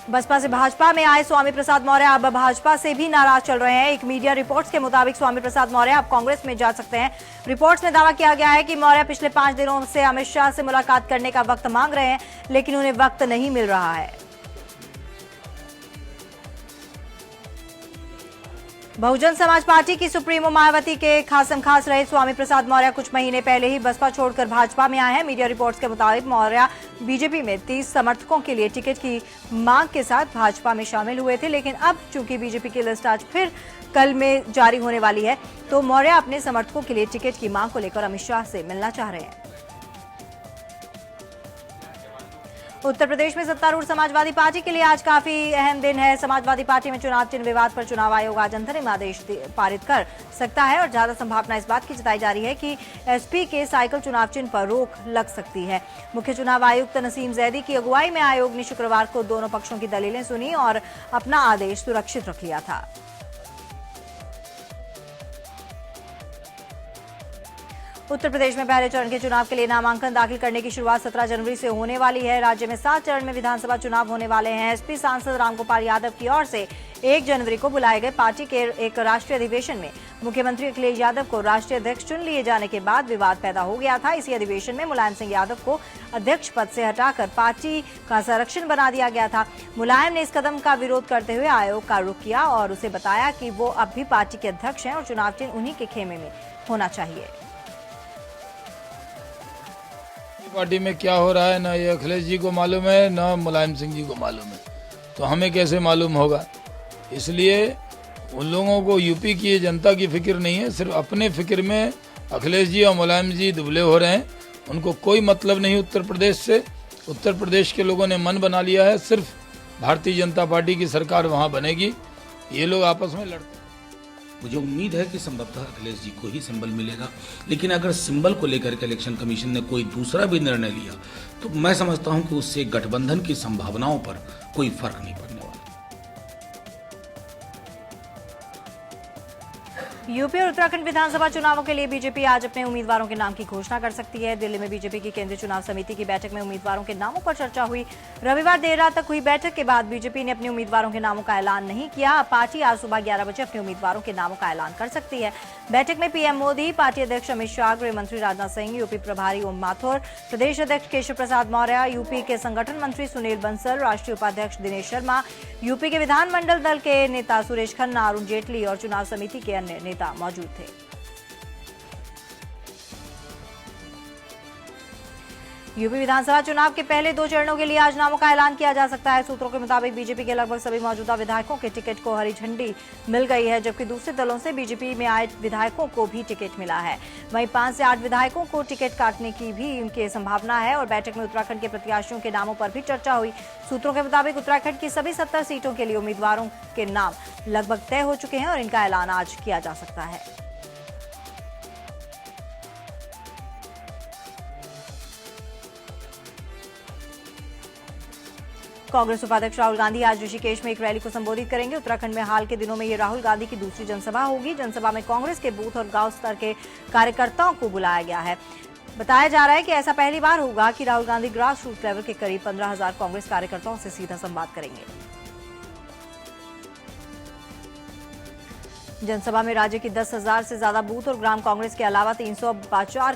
बसपा से भाजपा में आए स्वामी प्रसाद मौर्य अब भाजपा से भी नाराज चल रहे हैं। एक मीडिया रिपोर्ट्स के मुताबिक स्वामी प्रसाद मौर्य अब कांग्रेस में जा सकते हैं। रिपोर्ट्स में दावा किया गया है कि मौर्य पिछले 5 दिनों से अमित शाह से मुलाकात करने का वक्त मांग रहे हैं, लेकिन उन्हें वक्त नहीं मिल रहा है। बहुजन समाज पार्टी की सुप्रीमो मायावती के खासम खास रहे स्वामी प्रसाद मौर्य कुछ महीने पहले ही बसपा छोड़कर भाजपा में आए हैं। मीडिया रिपोर्ट्स के मुताबिक मौर्य बीजेपी में 30 समर्थकों के लिए टिकट की मांग के साथ भाजपा में शामिल हुए थे, लेकिन अब चूंकि बीजेपी की लिस्ट आज फिर कल में जारी होने वाली है, तो मौर्य अपने समर्थकों के लिए टिकट की मांग को लेकर अमित शाह से मिलना चाह रहे हैं। उत्तर प्रदेश में सत्तारूढ़ समाजवादी पार्टी के लिए आज काफी अहम दिन है। समाजवादी पार्टी में चुनाव चिन्ह विवाद पर चुनाव आयोग आज अंतरिम आदेश पारित कर सकता है और ज्यादा संभावना इस बात की जताई जा रही है कि एसपी के साइकिल चुनाव चिन्ह पर रोक लग सकती है। मुख्य चुनाव आयुक्त नसीम जैदी की अगुवाई में आयोग ने शुक्रवार को दोनों पक्षों की दलीलें सुनी और अपना आदेश सुरक्षित रख लिया था। उत्तर प्रदेश में पहले चरण के चुनाव के लिए नामांकन दाखिल करने की शुरुआत 17 जनवरी से होने वाली है। राज्य में 7 चरण में विधानसभा चुनाव होने वाले हैं। एसपी सांसद रामगोपाल यादव की ओर से 1 जनवरी को बुलाए गए पार्टी के एक राष्ट्रीय अधिवेशन में मुख्यमंत्री अखिलेश यादव को राष्ट्रीय अध्यक्ष चुन लिए जाने के बाद विवाद पैदा हो गया था। इसी अधिवेशन में मुलायम सिंह यादव को अध्यक्ष पद से हटाकर पार्टी का संरक्षण बना दिया गया था। मुलायम ने इस कदम का विरोध करते हुए आयोग का रुख किया और उसे बताया कि वो अब भी पार्टी के अध्यक्ष हैं और चुनाव चिन्ह उन्हीं के खेमे में होना चाहिए। पार्टी में क्या हो रहा है ना ये अखिलेश जी को मालूम है, ना मुलायम सिंह जी को मालूम है, तो हमें कैसे मालूम होगा। इसलिए उन लोगों को यूपी की जनता की फिक्र नहीं है, सिर्फ अपने फिक्र में अखिलेश जी और मुलायम जी दुबले हो रहे हैं। उनको कोई मतलब नहीं उत्तर प्रदेश से। उत्तर प्रदेश के लोगों ने मन बना लिया है, सिर्फ भारतीय जनता पार्टी की सरकार वहाँ बनेगी। ये लोग आपस में लड़ते हैं। मुझे उम्मीद है कि संभवतः अखिलेश जी को ही सिंबल मिलेगा, लेकिन अगर सिंबल को लेकर के इलेक्शन कमीशन ने कोई दूसरा भी निर्णय लिया तो मैं समझता हूं कि उससे गठबंधन की संभावनाओं पर कोई फर्क नहीं पड़ने वाला। यूपी और उत्तराखंड विधानसभा चुनावों के लिए बीजेपी आज अपने उम्मीदवारों के नाम की घोषणा कर सकती है। दिल्ली में बीजेपी की केंद्रीय चुनाव समिति की बैठक में उम्मीदवारों के नामों पर चर्चा हुई। रविवार देर रात तक हुई बैठक के बाद बीजेपी ने अपने उम्मीदवारों के नामों का ऐलान नहीं किया। पार्टी आज सुबह 11 बजे अपने उम्मीदवारों के नामों का ऐलान कर सकती है। बैठक में पीएम मोदी, पार्टी अध्यक्ष अमित शाह, गृह मंत्री राजनाथ सिंह, यूपी प्रभारी ओम माथुर, प्रदेश अध्यक्ष केशव प्रसाद मौर्य, यूपी के संगठन मंत्री सुनील बंसल, राष्ट्रीय उपाध्यक्ष दिनेश शर्मा, यूपी के विधानमंडल दल के नेता सुरेश खन्ना, अरुण जेटली और चुनाव समिति के अन्य नेता मौजूद थे। यूपी विधानसभा चुनाव के पहले 2 चरणों के लिए आज नामों का ऐलान किया जा सकता है। सूत्रों के मुताबिक बीजेपी के लगभग सभी मौजूदा विधायकों के टिकट को हरी झंडी मिल गई है, जबकि दूसरे दलों से बीजेपी में आए विधायकों को भी टिकट मिला है। वहीं 5 से 8 विधायकों को टिकट काटने की भी उनकी संभावना है और बैठक में उत्तराखंड के प्रत्याशियों के नामों पर भी चर्चा हुई। सूत्रों के मुताबिक उत्तराखंड की सभी 70 सीटों के लिए उम्मीदवारों के नाम लगभग तय हो चुके हैं और इनका ऐलान आज किया जा सकता है। कांग्रेस उपाध्यक्ष राहुल गांधी आज ऋषिकेश में एक रैली को संबोधित करेंगे। उत्तराखंड में हाल के दिनों में ये राहुल गांधी की दूसरी जनसभा होगी। जनसभा में कांग्रेस के बूथ और गांव स्तर के कार्यकर्ताओं को बुलाया गया है। बताया जा रहा है कि ऐसा पहली बार होगा कि Rahul Gandhi grass root level के करीब 15,000 कांग्रेस कार्यकर्ताओं से सीधा संवाद करेंगे। जनसभा में राज्य की 10,000 से ज्यादा बूथ और ग्राम कांग्रेस के अलावा 304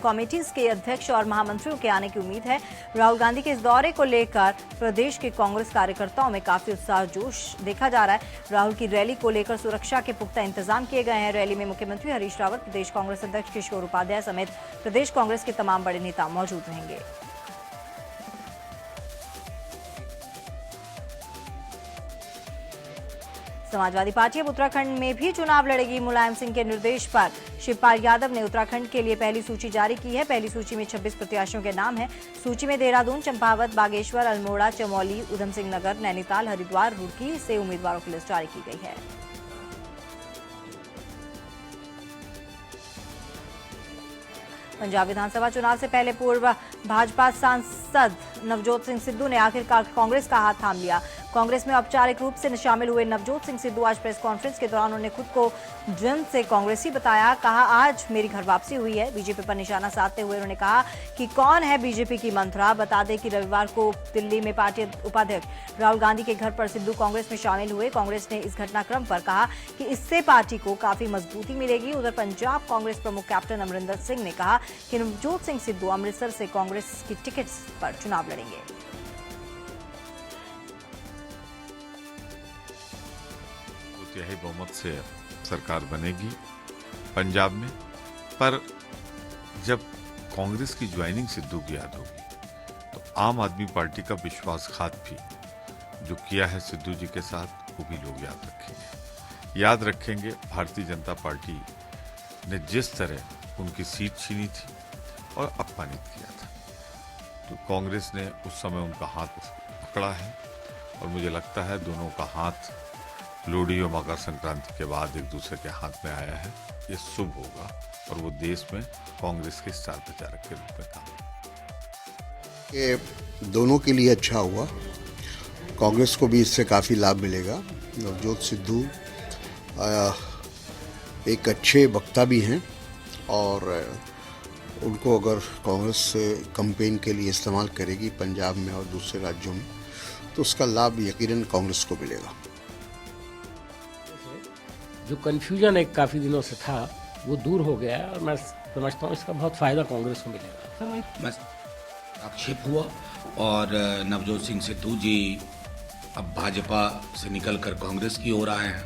कमेटीज के अध्यक्ष और महामंत्रियों के आने की उम्मीद है। राहुल गांधी के इस दौरे को लेकर प्रदेश के कांग्रेस कार्यकर्ताओं में काफी उत्साह जोश देखा जा रहा है। राहुल की रैली को लेकर सुरक्षा के पुख्ता इंतजाम किए गए हैं। रैली में मुख्यमंत्री हरीश रावत, प्रदेश कांग्रेस अध्यक्ष किशोर उपाध्याय समेत प्रदेश कांग्रेस के तमाम बड़े नेता मौजूद रहेंगे। समाजवादी पार्टी अब उत्तराखंड में भी चुनाव लड़ेगी। मुलायम सिंह के निर्देश पर शिवपाल यादव ने उत्तराखंड के लिए पहली सूची जारी की है। पहली सूची में 26 प्रत्याशियों के नाम हैं। सूची में देहरादून, चंपावत, बागेश्वर, अल्मोड़ा, चमोली, उधम सिंह नगर, नैनीताल, हरिद्वार, रुड़की से उम्मीदवारों की लिस्ट जारी की गई है। पंजाब विधानसभा चुनाव से पहले पूर्व भाजपा सांसद नवजोत सिंह सिद्धू ने आखिरकार कांग्रेस का हाथ थाम लिया। कांग्रेस में औपचारिक रूप से शामिल हुए नवजोत सिंह सिद्धू आज प्रेस कॉन्फ्रेंस के दौरान उन्होंने खुद को जन्म से कांग्रेसी बताया। कहा, आज मेरी घर वापसी हुई है। बीजेपी पर निशाना साधते हुए उन्होंने कहा कि कौन है बीजेपी की मंत्रा। बता दें कि रविवार को दिल्ली में पार्टी उपाध्यक्ष राहुल गांधी के घर पर सिद्धू कांग्रेस में शामिल हुए। कांग्रेस ने इस घटनाक्रम पर कहा कि इससे पार्टी को काफी मजबूती मिलेगी। उधर पंजाब कांग्रेस प्रमुख कैप्टन अमरिंदर सिंह ने कहा कि नवजोत सिंह सिद्धू अमृतसर से कांग्रेस की टिकट पर चुनाव लड़ेंगे। यही बहुमत से सरकार बनेगी पंजाब में। पर जब कांग्रेस की ज्वाइनिंग सिद्धू की याद होगी तो आम आदमी पार्टी का विश्वासघात भी जो किया है सिद्धू जी के साथ, वो भी लोग याद रखेंगे। भारतीय जनता पार्टी ने जिस तरह उनकी सीट छीनी थी और अपमानित किया था, तो कांग्रेस ने उस समय उनका हाथ पकड़ा है और मुझे लगता है दोनों का हाथ लोहड़ी और मकर संक्रांति के बाद एक दूसरे के हाथ में आया है। ये शुभ होगा और वो देश में कांग्रेस के स्टार प्रचारक के रूप में काम। ये दोनों के लिए अच्छा हुआ, कांग्रेस को भी इससे काफ़ी लाभ मिलेगा। नवजोत सिद्धू एक अच्छे वक्ता भी हैं और उनको अगर कांग्रेस कैंपेन के लिए इस्तेमाल करेगी पंजाब में और दूसरे राज्यों में, तो उसका लाभ यकीनन कांग्रेस को मिलेगा। जो कन्फ्यूजन एक काफ़ी दिनों से था वो दूर हो गया है और मैं समझता हूँ इसका बहुत फ़ायदा कांग्रेस को मिलेगा। मैं आक्षेप हुआ और नवजोत सिंह सिद्धू जी अब भाजपा से निकलकर कांग्रेस की ओर आए हैं,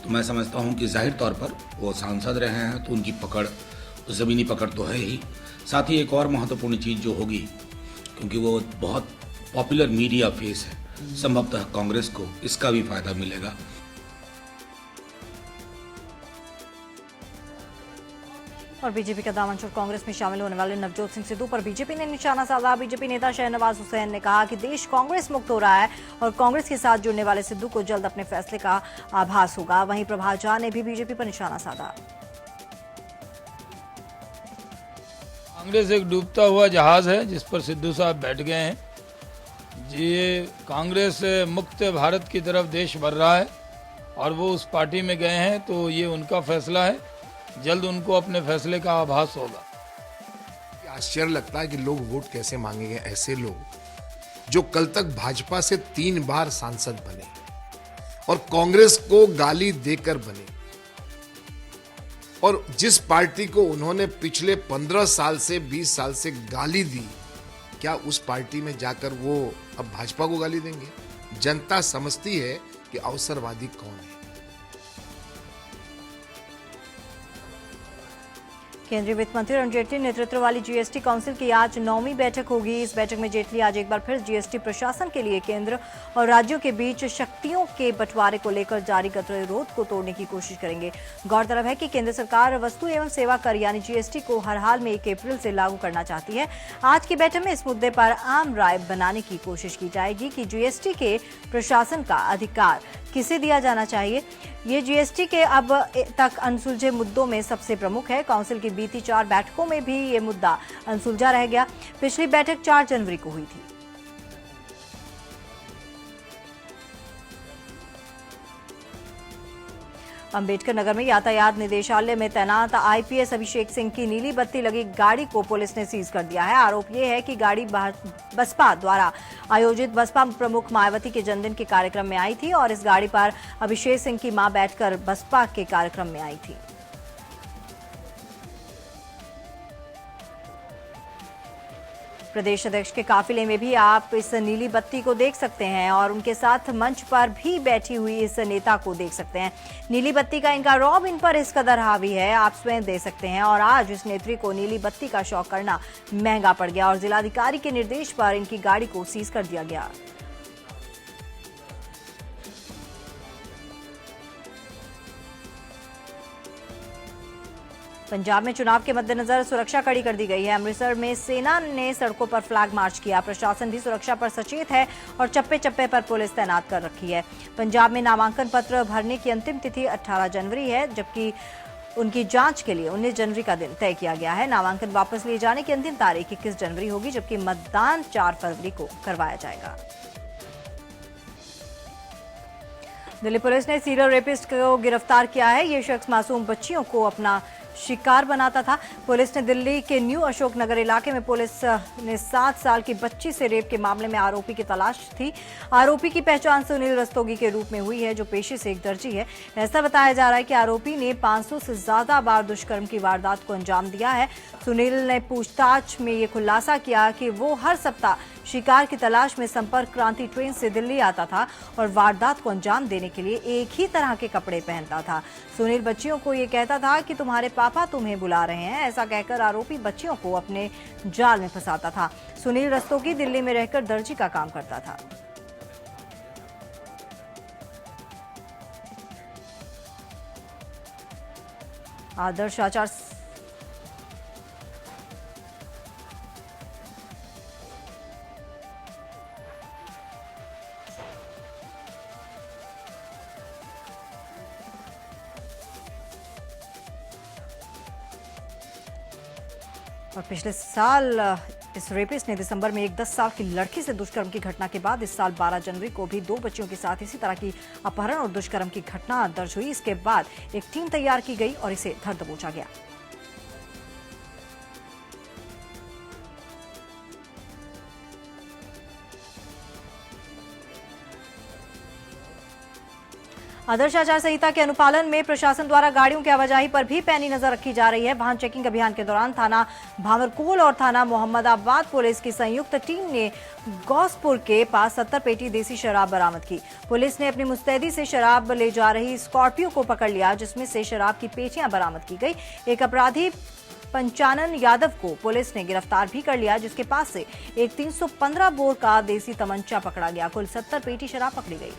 तो मैं समझता हूं कि जाहिर तौर पर वो सांसद रहे हैं तो उनकी पकड़, ज़मीनी पकड़ तो है ही। साथ ही एक और महत्वपूर्ण चीज़ जो होगी, क्योंकि वो बहुत पॉपुलर मीडिया फेस है, संभवतः कांग्रेस को इसका भी फायदा मिलेगा। और बीजेपी का दामन छोड़ कांग्रेस में शामिल होने वाले नवजोत सिंह सिद्धू पर बीजेपी ने निशाना साधा। बीजेपी नेता शहनवाज हुसैन ने कहा कि देश कांग्रेस मुक्त हो रहा है और कांग्रेस के साथ जुड़ने वाले सिद्धू को जल्द अपने फैसले का आभास होगा। वहीं प्रभात झा ने भी बीजेपी पर निशाना साधा। कांग्रेस एक डूबता हुआ जहाज है जिस पर सिद्धू साहब बैठ गए हैं। ये कांग्रेस मुक्त भारत की तरफ देश बढ़ रहा है और वो उस पार्टी में गए हैं, तो ये उनका फैसला है। जल्द उनको अपने फैसले का आभास होगा। आश्चर्य लगता है कि लोग वोट कैसे मांगेंगे। ऐसे लोग जो कल तक भाजपा से 3 बार सांसद बने और कांग्रेस को गाली देकर बने, और जिस पार्टी को उन्होंने पिछले 15 साल से 20 साल से गाली दी, क्या उस पार्टी में जाकर वो अब भाजपा को गाली देंगे? जनता समझती है कि अवसरवादी कौन है। केंद्रीय वित्त मंत्री अरुण जेटली नेतृत्व वाली जीएसटी काउंसिल की आज 9वीं बैठक होगी। इस बैठक में जेटली आज एक बार फिर जीएसटी प्रशासन के लिए केंद्र और राज्यों के बीच शक्तियों के बंटवारे को लेकर जारी गतिरोध को तोड़ने की कोशिश करेंगे। गौरतलब है कि केंद्र सरकार वस्तु एवं सेवा कर यानी जीएसटी को हर हाल में 1 अप्रैल से लागू करना चाहती है। आज की बैठक में इस मुद्दे पर आम राय बनाने की कोशिश की जाएगी कि जीएसटी के प्रशासन का अधिकार किसे दिया जाना चाहिए। ये जीएसटी के अब तक अनसुलझे मुद्दों में सबसे प्रमुख है। काउंसिल की बीती 4 बैठकों में भी ये मुद्दा अनसुलझा रह गया। पिछली बैठक 4 जनवरी को हुई थी। अंबेडकर नगर में यातायात निदेशालय में तैनात आईपीएस अभिषेक सिंह की नीली बत्ती लगी गाड़ी को पुलिस ने सीज कर दिया है। आरोप यह है कि गाड़ी बसपा द्वारा आयोजित बसपा प्रमुख मायावती के जन्मदिन के कार्यक्रम में आई थी और इस गाड़ी पर अभिषेक सिंह की मां बैठकर बसपा के कार्यक्रम में आई थी। प्रदेश अध्यक्ष के काफिले में भी आप इस नीली बत्ती को देख सकते हैं और उनके साथ मंच पर भी बैठी हुई इस नेता को देख सकते हैं। नीली बत्ती का इनका रौब इन पर इस कदर हावी है, आप स्वयं देख सकते हैं। और आज इस नेत्री को नीली बत्ती का शौक करना महंगा पड़ गया और जिलाधिकारी के निर्देश पर इनकी गाड़ी को सीज कर दिया गया। पंजाब में चुनाव के मद्देनजर सुरक्षा कड़ी कर दी गई है। अमृतसर में सेना ने सड़कों पर फ्लैग मार्च किया। प्रशासन भी सुरक्षा पर सचेत है और चप्पे चप्पे पर पुलिस तैनात कर रखी है। पंजाब में नामांकन पत्र भरने की अंतिम तिथि 18 जनवरी है, जबकि उनकी जांच के लिए 19 जनवरी का दिन तय किया गया है। नामांकन वापस लिए जाने की अंतिम तारीख 21 जनवरी होगी, जबकि मतदान 4 फरवरी को करवाया जाएगा। दिल्ली पुलिस ने सीरियल रेपिस्ट को गिरफ्तार किया है। ये शख्स मासूम बच्चियों को अपना शिकार बनाता था। पुलिस ने दिल्ली के न्यू अशोक नगर इलाके में पुलिस ने 7 साल की बच्ची से रेप के मामले में आरोपी की तलाश थी। आरोपी की पहचान सुनील रस्तोगी के रूप में हुई है, जो पेशे से एक दर्जी है। ऐसा बताया जा रहा है कि आरोपी ने 500 से ज्यादा बार दुष्कर्म की वारदात को अंजाम दिया है। सुनील ने पूछताछ में ये खुलासा किया कि वो हर सप्ताह शिकार की तलाश में संपर्क क्रांति ट्रेन से दिल्ली आता था और वारदात को अंजाम देने के लिए एक ही तरह के कपड़े पहनता था। सुनील बच्चियों को ये कहता था कि तुम्हारे पापा तुम्हें बुला रहे हैं। ऐसा कहकर आरोपी बच्चियों को अपने जाल में फंसाता था। सुनील रस्तोगी दिल्ली में रहकर दर्जी का काम करता था। आदर्श आचार और पिछले साल इस रेपिस्ट ने दिसंबर में एक 10 साल की लड़की से दुष्कर्म की घटना के बाद इस साल 12 जनवरी को भी 2 बच्चियों के साथ इसी तरह की अपहरण और दुष्कर्म की घटना दर्ज हुई। इसके बाद एक टीम तैयार की गई और इसे धर दबोचा गया। आदर्श आचार संहिता के अनुपालन में प्रशासन द्वारा गाड़ियों की आवाजाही पर भी पैनी नजर रखी जा रही है। वाहन चेकिंग अभियान के दौरान थाना भावरकोल और थाना मोहम्मदाबाद पुलिस की संयुक्त टीम ने गौसपुर के पास 70 पेटी देसी शराब बरामद की। पुलिस ने अपनी मुस्तैदी से शराब ले जा रही स्कॉर्पियो को पकड़ लिया, जिसमें से शराब की पेटियां बरामद की गई। एक अपराधी पंचानन यादव को पुलिस ने गिरफ्तार भी कर लिया, जिसके पास से एक 315 बोर का देसी तमंचा पकड़ा गया। कुल 70 पेटी शराब पकड़ी गई।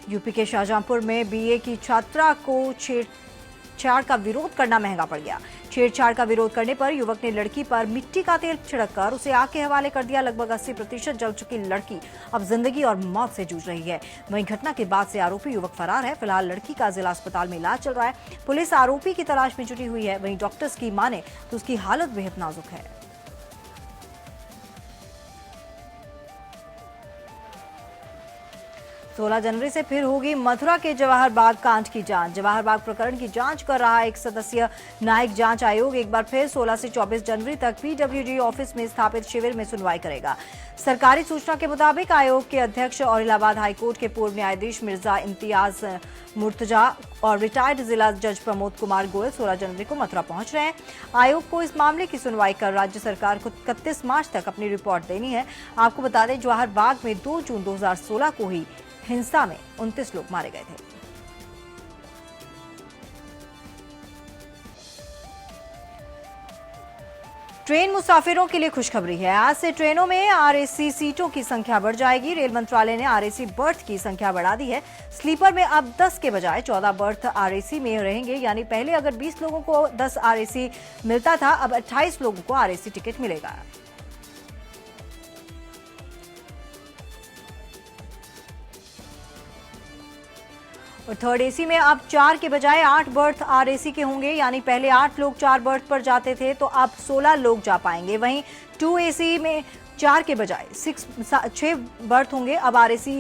यूपी के शाहजहांपुर में बीए की छात्रा को छेड़छाड़ का विरोध करना महंगा पड़ गया। छेड़छाड़ का विरोध करने पर युवक ने लड़की पर मिट्टी का तेल छिड़ककर उसे आग के हवाले कर दिया। लगभग 80% जल चुकी लड़की अब जिंदगी और मौत से जूझ रही है। वहीं घटना के बाद से आरोपी युवक फरार है। फिलहाल लड़की का जिला अस्पताल में इलाज चल रहा है। पुलिस आरोपी की तलाश में जुटी हुई है। वहीं डॉक्टर्स की माने तो उसकी हालत बेहद नाजुक है। 16 जनवरी से फिर होगी मथुरा के जवाहर बाग कांड की जांच। जवाहर बाग प्रकरण की जांच कर रहा एक सदस्यीय न्यायिक जांच आयोग एक बार फिर 16 से 24 जनवरी तक पीडब्ल्यूडी ऑफिस में स्थापित शिविर में सुनवाई करेगा। सरकारी सूचना के मुताबिक आयोग के अध्यक्ष और इलाहाबाद हाईकोर्ट के पूर्व न्यायाधीश मिर्जा इम्तियाज मुर्तजा और रिटायर्ड जिला जज प्रमोद कुमार गोयल 16 जनवरी को मथुरा पहुंच रहे हैं। आयोग को इस मामले की सुनवाई कर राज्य सरकार को 31 मार्च तक अपनी रिपोर्ट देनी है। आपको बता दें, जवाहर बाग में 2 जून 2016 को ही हिंसा में 29 लोग मारे गए थे। ट्रेन मुसाफिरों के लिए खुशखबरी है। आज से ट्रेनों में आरएसी सीटों की संख्या बढ़ जाएगी। रेल मंत्रालय ने आरएसी बर्थ की संख्या बढ़ा दी है। स्लीपर में अब 10 के बजाय 14 बर्थ आरएसी में रहेंगे। यानी पहले अगर 20 लोगों को 10 आरएसी मिलता था, अब 28 लोगों को आरएसी टिकट मिलेगा। और थर्ड एसी में अब 4 के बजाय 8 बर्थ आरएसी के होंगे। यानी पहले 8 लोग 4 बर्थ पर जाते थे, तो अब 16 लोग जा पाएंगे। वहीं 2 एसी में 4 के बजाय 6 बर्थ होंगे, अब आरएसी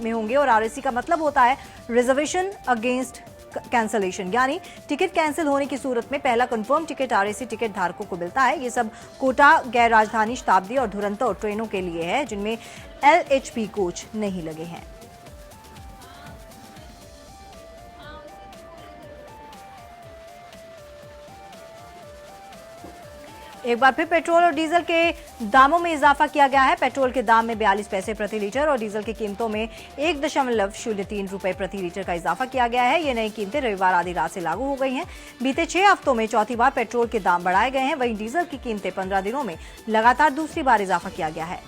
में होंगे। और आरएसी का मतलब होता है रिजर्वेशन अगेंस्ट कैंसलेशन, यानी टिकट कैंसिल होने की सूरत में पहला कंफर्म टिकट आरएसी टिकट धारकों को मिलता है। ये सब कोटा, गैर राजधानी, शताब्दी और दुरंतो ट्रेनों के लिए है, जिनमें एलएचपी कोच नहीं लगे हैं। एक बार फिर पेट्रोल और डीजल के दामों में इजाफा किया गया है। पेट्रोल के दाम में 42 पैसे प्रति लीटर और डीजल की कीमतों में 1.03 रुपए प्रति लीटर का इजाफा किया गया है। ये नई कीमतें रविवार आधी रात से लागू हो गई हैं। बीते 6 हफ्तों में चौथी बार पेट्रोल के दाम बढ़ाए गए हैं। वहीं डीजल की कीमतें 15 दिनों में लगातार दूसरी बार इजाफा किया गया है।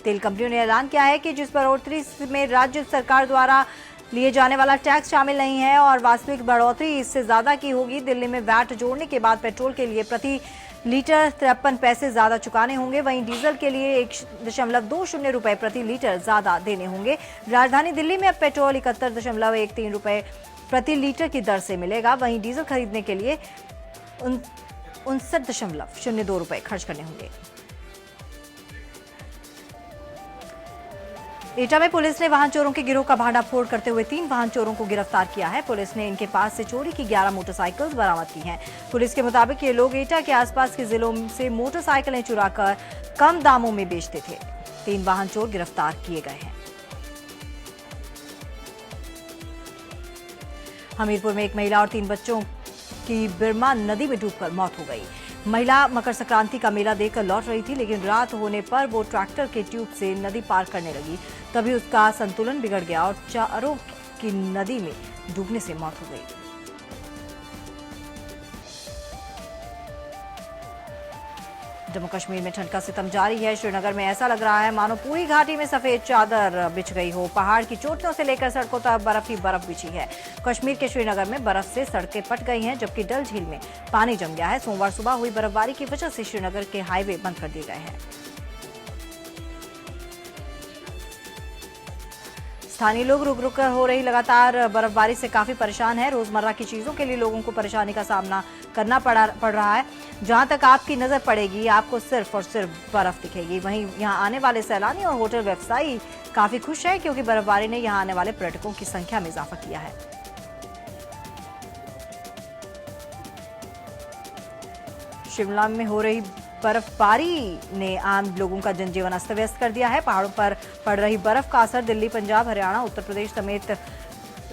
तेल कंपनियों ने ऐलान किया है कि जिस बढ़ोतरी में राज्य सरकार द्वारा लिए जाने वाला टैक्स शामिल नहीं है और वास्तविक बढ़ोतरी इससे ज्यादा की होगी। दिल्ली में वैट जोड़ने के बाद पेट्रोल के लिए प्रति लीटर 53 पैसे ज्यादा चुकाने होंगे। वहीं डीजल के लिए 1.20 रुपए प्रति लीटर ज्यादा देने होंगे। राजधानी दिल्ली में अब पेट्रोल 71.13 रुपए प्रति लीटर की दर से मिलेगा। वहीं डीजल खरीदने के लिए 59.02 रुपए खर्च करने होंगे। एटा में पुलिस ने वाहन चोरों के गिरोह का भांडाफोड़ करते हुए 3 वाहन चोरों को गिरफ्तार किया है। पुलिस ने इनके पास से चोरी की 11 मोटरसाइकिल बरामद की हैं। पुलिस के मुताबिक ये लोग एटा के आसपास के जिलों से मोटरसाइकिलें चुराकर कम दामों में बेचते थे। 3 वाहन चोर गिरफ्तार किए गए हैं। हमीरपुर में एक महिला और 3 बच्चों की बिरमा नदी में डूबकर मौत हो गई। महिला मकर संक्रांति का मेला देखकर लौट रही थी, लेकिन रात होने पर वो ट्रैक्टर के ट्यूब से नदी पार करने लगी। तभी उसका संतुलन बिगड़ गया और चारों की नदी में डूबने से मौत हो गई। जम्मू कश्मीर में ठंड का सितम जारी है। श्रीनगर में ऐसा लग रहा है मानो पूरी घाटी में सफेद चादर बिछ गई हो। पहाड़ की चोटियों से लेकर सड़कों तक बर्फ ही बर्फ बिछी है। कश्मीर के श्रीनगर में बर्फ से सड़कें पट गई हैं, जबकि डल झील में पानी जम गया है। सोमवार सुबह हुई बर्फबारी की वजह से श्रीनगर के हाईवे बंद कर दिए गए हैं। स्थानीय लोग रुक रुक कर हो रही लगातार बर्फबारी से काफी परेशान है। रोजमर्रा की चीजों के लिए लोगों को परेशानी का सामना करना पड़ रहा है। जहां तक आपकी नजर पड़ेगी आपको सिर्फ और सिर्फ बर्फ दिखेगी। वहीं यहां आने वाले सैलानी और होटल व्यवसायी काफी खुश है, क्योंकि बर्फबारी ने यहां आने वाले पर्यटकों की संख्या में इजाफा किया है। शिमला में हो रही बर्फबारी ने आम लोगों का जनजीवन अस्त व्यस्त कर दिया है। पहाड़ों पर पड़ रही बर्फ का असर दिल्ली, पंजाब, हरियाणा, उत्तर प्रदेश समेत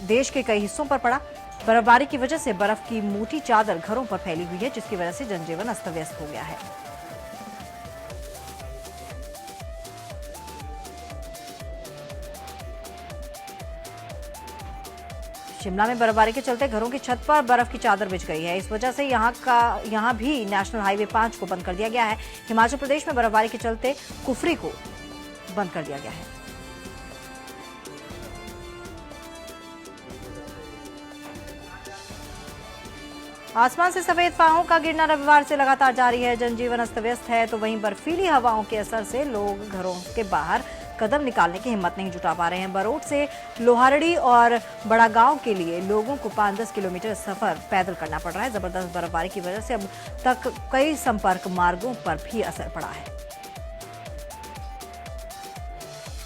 देश के कई हिस्सों पर पड़ा। बर्फबारी की वजह से बर्फ की मोटी चादर घरों पर फैली हुई है, जिसकी वजह से जनजीवन अस्त व्यस्त हो गया है। शिमला में बर्फबारी के चलते घरों की छत पर बर्फ की चादर बिछ गई है। इस वजह से यहां भी नेशनल हाईवे 5 को बंद कर दिया गया है। हिमाचल प्रदेश में बर्फबारी के चलते कुफरी को बंद कर दिया गया है। आसमान से सफेद फाहों का गिरना रविवार से लगातार जारी है। जनजीवन अस्त व्यस्त है, तो वहीं बर्फीली हवाओं के असर से लोग घरों के बाहर कदम निकालने की हिम्मत नहीं जुटा पा रहे हैं। बरोट से लोहारड़ी और बड़ा गांव के लिए लोगों को 5-10 किलोमीटर सफर पैदल करना पड़ रहा है। जबरदस्त बर्फबारी की वजह से अब तक कई संपर्क मार्गों पर भी असर पड़ा है।